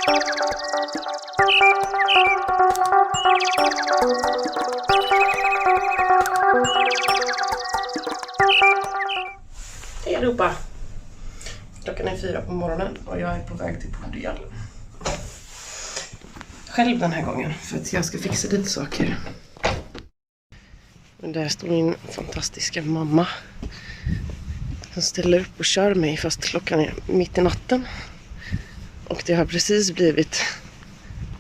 Hej allihopa! Klockan är 4 på morgonen och jag är på väg till Portugal. Själv den här gången för att jag ska fixa lite saker. Men där står min fantastiska mamma som ställer upp och kör mig fast klockan är mitt i natten. Och det har precis blivit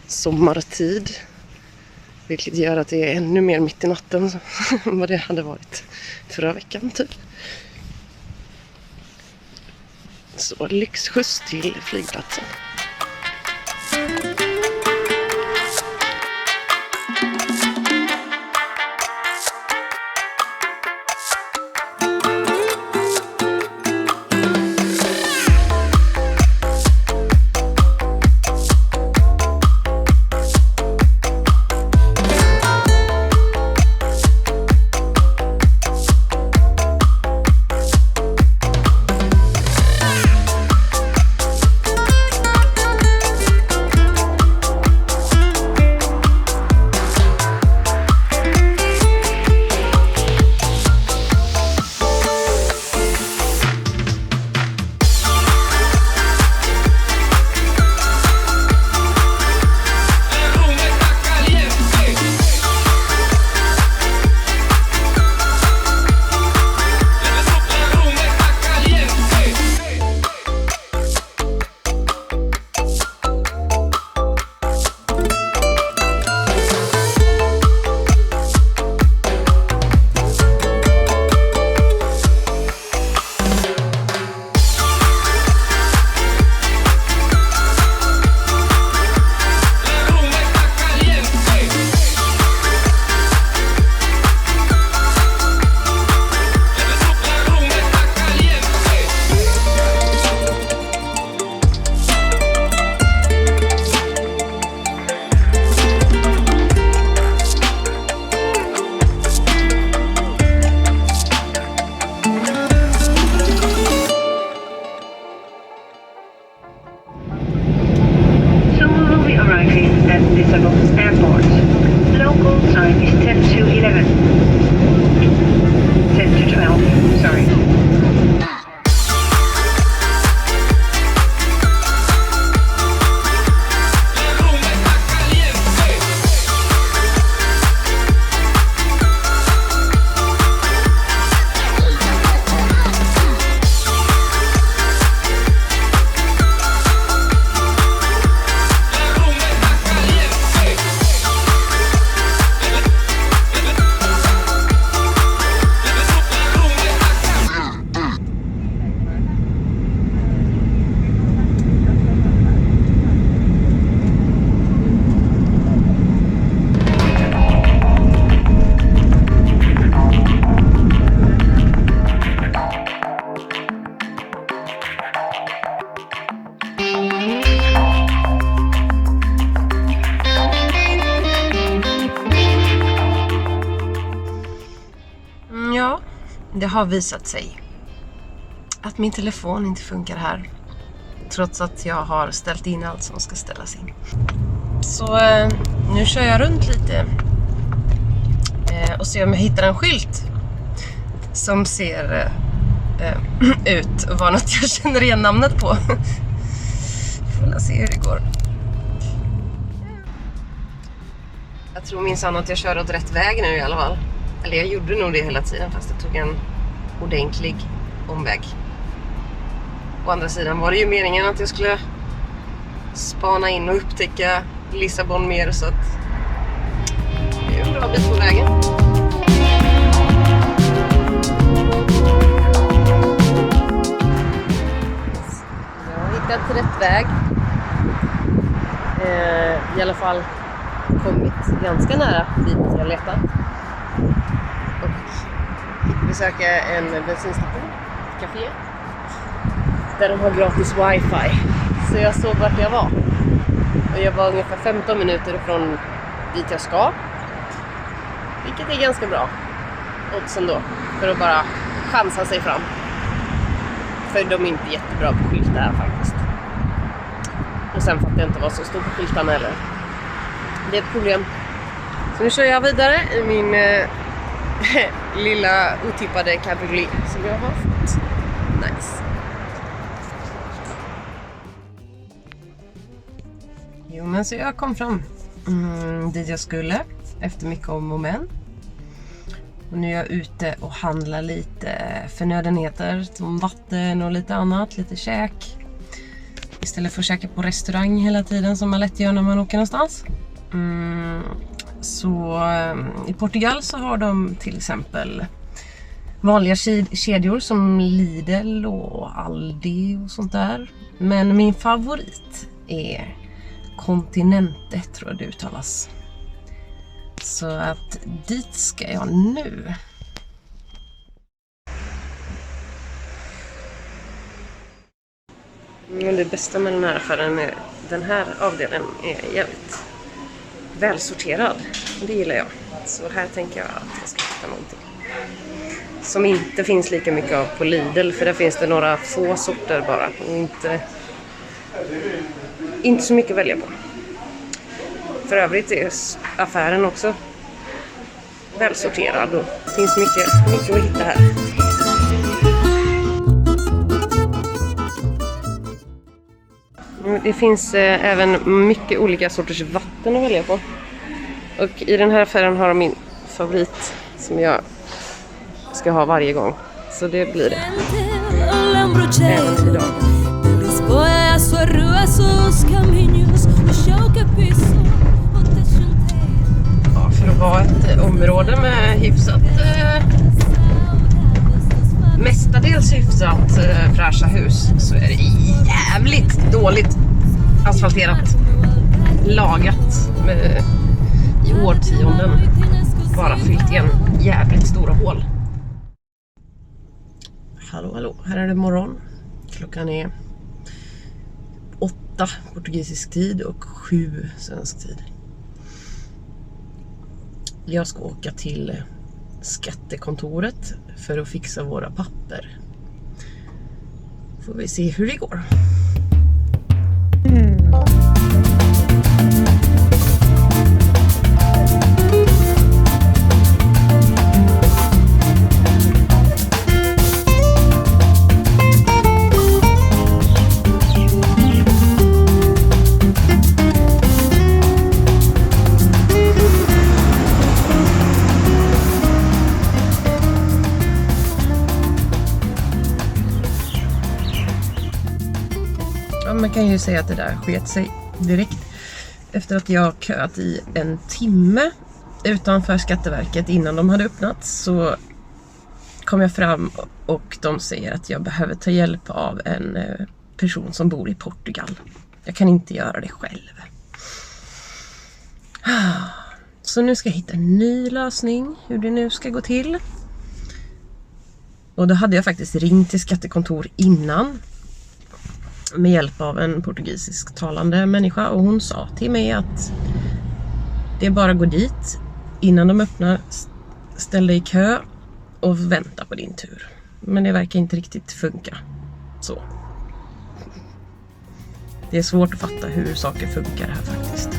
sommartid. Vilket gör att det är ännu mer mitt i natten än vad det hade varit förra veckan typ. Så lyxskjuts till flygplatsen. Ja, det har visat sig att min telefon inte funkar här. Trots att jag har ställt in allt som ska ställas in. Så nu kör jag runt lite och ser om jag hittar en skylt som ser ut och var något jag känner igen namnet på. Får se hur det går. Jag tror minsann att jag kör åt rätt väg nu i alla fall. Eller jag gjorde nog det hela tiden fast jag tog en ordentlig omväg. Å andra sidan var det ju meningen att jag skulle spana in och upptäcka Lissabon mer, så att det är en bra bit på vägen. Jag har hittat rätt väg. I alla fall kommit ganska nära dit jag letat. Och fick besöka en bensinstation, ett café, där de har gratis wifi. Så jag såg vart jag var. Och jag var ungefär 15 minuter från dit jag ska. Vilket är ganska bra oddsen då, för att bara chansa sig fram. För de är inte jättebra på skyltar här faktiskt. Och sen fattar jag inte vad som står på skyltarna eller. Det är ett problem. Så nu kör jag vidare i min lilla otippade cabriolet som jag har fått. Nice. Jo, men så jag kom fram dit jag skulle efter mycket om och men. Och nu är jag ute och handlar lite förnödenheter som vatten och lite annat, lite käk. Istället för att käka på restaurang hela tiden som man lätt gör när man åker någonstans. Så i Portugal så har de till exempel vanliga kedjor som Lidl och Aldi och sånt där. Men min favorit är Continente, tror jag det uttalas. Så att dit ska jag nu. Men det bästa med den här affären är den här avdelningen är jävligt välsorterad. Det gillar jag. Så här tänker jag att jag ska hitta någonting som inte finns lika mycket av på Lidl, för där finns det några få sorter bara och inte så mycket att välja på. För övrigt är affären också välsorterad och det finns mycket att hitta här. Det finns även mycket olika sorters vatten att välja på. Och i den här affären har de min favorit som jag ska ha varje gång. Så det blir det. Även idag. Ja, för att vara ett område med hyfsat mestadels hyfsat fräscha hus så är det jävligt dåligt asfalterat, lagat i årtionden, bara fyllt igen jävligt stora hål. Hallå, här är det morgon. Klockan är 8 portugisisk tid och 7 svensk tid. Jag ska åka till skattekontoret för att fixa våra papper. Får vi se hur det går. Man kan ju säga att det där sket sig direkt. Efter att jag har köat i en timme utanför Skatteverket innan de hade öppnat, så kom jag fram och de säger att jag behöver ta hjälp av en person som bor i Portugal. Jag kan inte göra det själv. Så nu ska jag hitta en ny lösning hur det nu ska gå till. Och då hade jag faktiskt ringt till skattekontor innan med hjälp av en portugisisk talande människa, och hon sa till mig att det är bara att gå dit innan de öppnar, ställ dig i kö och vänta på din tur. Men det verkar inte riktigt funka så. Det är svårt att fatta hur saker funkar här faktiskt.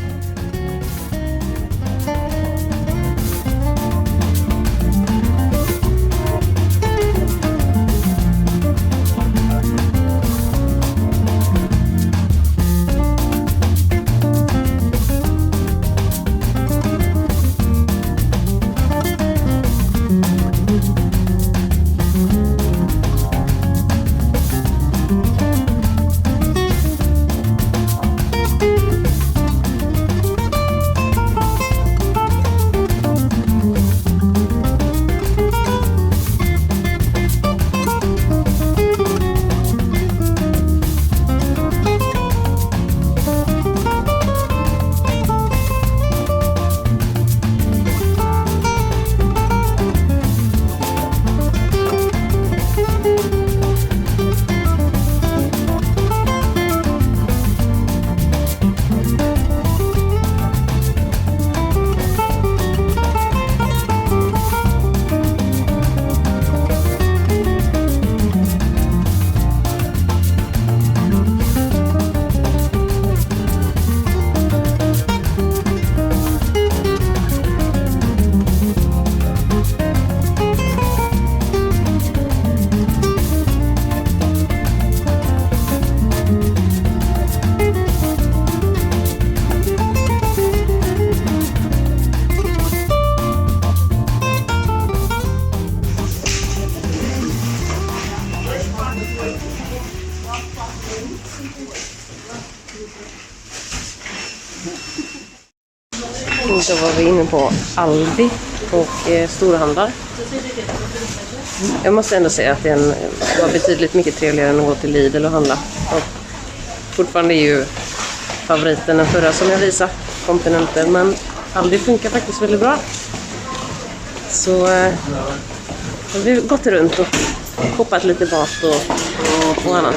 Då var vi inne på Aldi och storhandlar. Jag måste ändå säga att den var betydligt mycket trevligare än att gå till Lidl och handla. Och fortfarande är ju favoriten den förra som jag visade, Continental, men Aldi funkar faktiskt väldigt bra. Så har vi gått runt och hoppat lite mat och annat.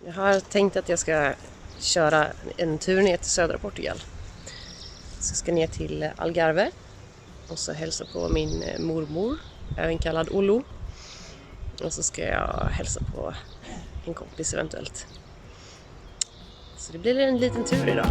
Jag har tänkt att jag ska köra en tur ner till södra Portugal. Så jag ska ner till Algarve och så hälsa på min mormor, även kallad Olo. Och så ska jag hälsa på en kompis eventuellt. Så det blir en liten tur idag.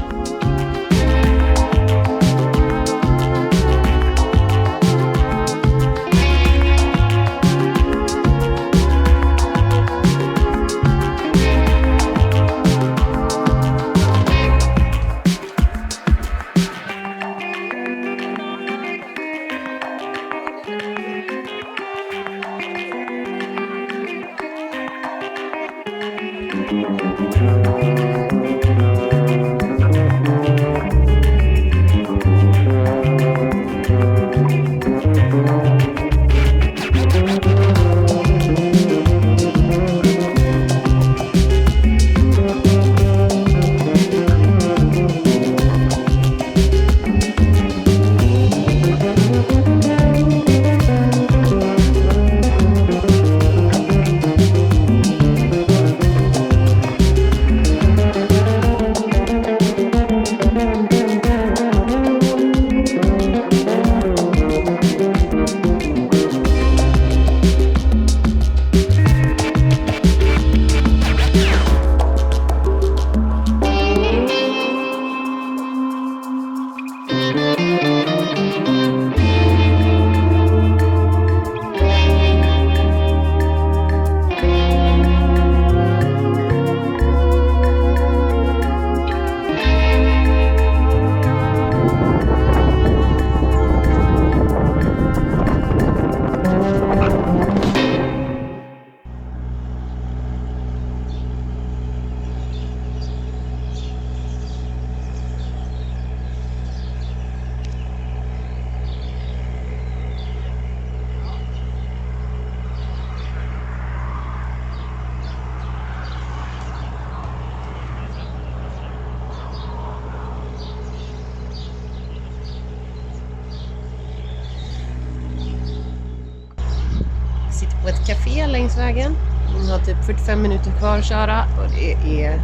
Sitter på ett café längs vägen. Vi har typ 45 minuter kvar att köra och det är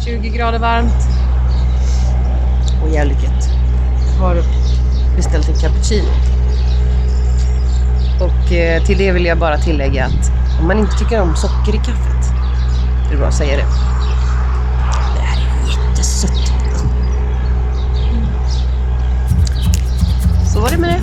20 grader varmt och jävligt gött. Jag har beställt en cappuccino. Och till det vill jag bara tillägga att om man inte tycker om socker i kaffet, det är bra att säga det. Det här är jättesött. Så var det med det.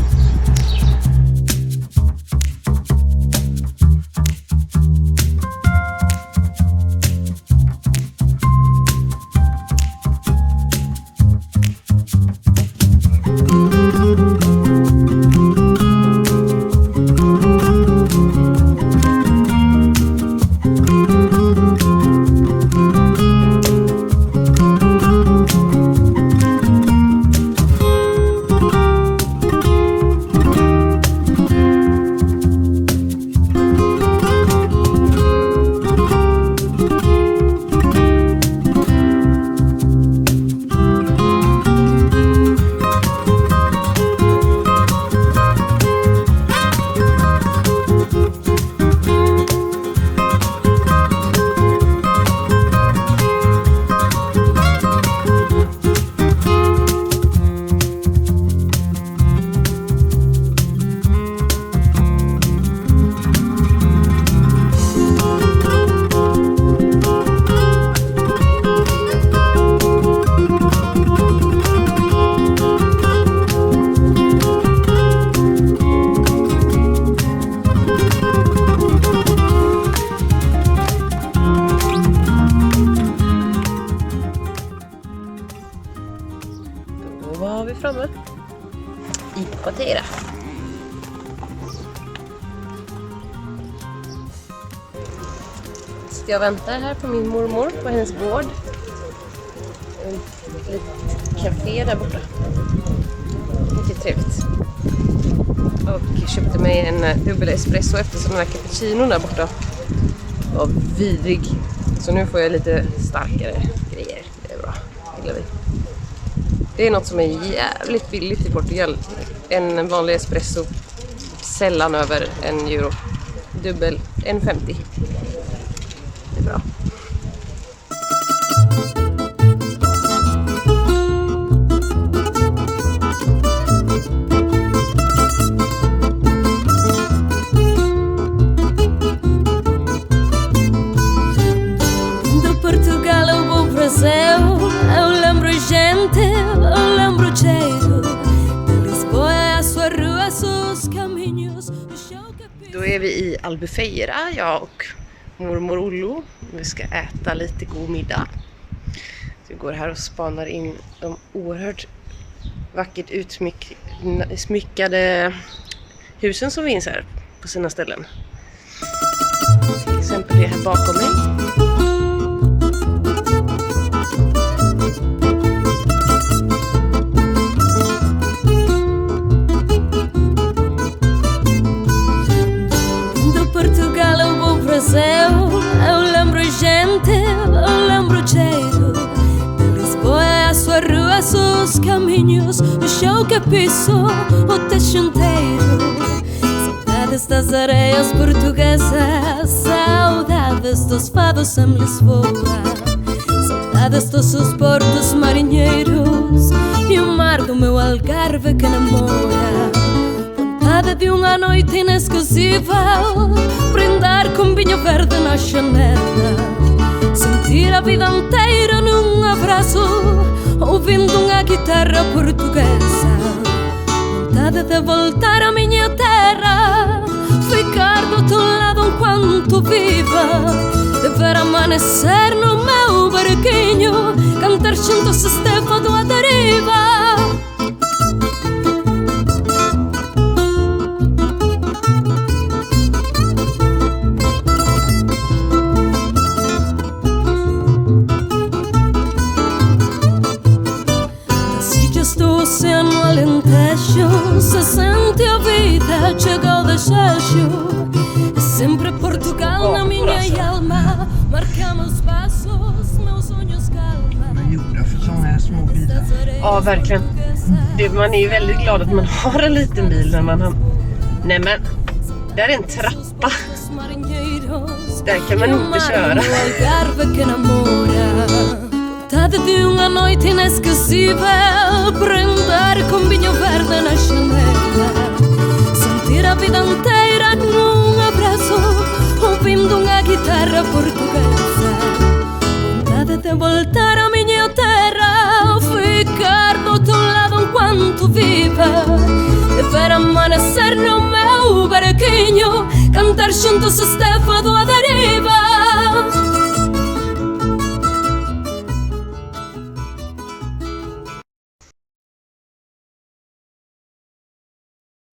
sitter jag och väntar här på min mormor på hennes gård. Ett litet café där borta. Mycket trevligt. Och köpte mig en dubbel espresso eftersom den här cappuccino där borta var vidrig. Så nu får jag lite starkare grejer. Det är bra. Det är något som är jävligt billigt i Portugal. En vanlig espresso sällan över €1. Dubbel 1,50. Det är bra. Do Portugal eu vou Brasil. Eu lembro gente, eu lembro cheiro. De Lisboa é a sua rua, seus caminhos. Då är vi i Albufeira, jag och mormor Ollo. Vi ska äta lite god middag. Så vi går här och spanar in de oerhört vackert utsmyckade husen som finns här på sina ställen. Till exempel det här bakom mig. Eu lembro gente, eu lembro cheiro. De Lisboa é a sua rua, seus caminhos. O chão que piso, o techo inteiro. Saudades das areias portuguesas, saudades dos fados em Lisboa. Saudades dos seus portos marinheiros e o mar do meu Algarve que namora. Vontade de uma noite inesquecível, brindar com vinho verde na janela, sentir a vida inteira num abraço, ouvindo uma guitarra portuguesa. Vontade de voltar à minha terra, ficar do teu lado enquanto viva, de ver amanhecer no meu barquinho, cantar juntos Stefano à deriva. Do oceano Alentejo se sente a vida, chegou de cheio. É sempre Portugal na minha alma, marca meus passos, meus sonhos calma. Man gjorde för sådana här små bilar. Ja, verkligen. Man är ju väldigt glad att man har en liten bil när man har... Nej men, där är en trappa. Där kan man inte köra. Vontade de uma noite inesquecível, brindar com vinho verde na janela, sentir a vida inteira num abraço, ouvindo uma guitarra portuguesa. Vontade de voltar à minha terra, ficar do teu lado enquanto viva, de ver amanhecer no meu barquinho, cantar juntos Stefano à deriva.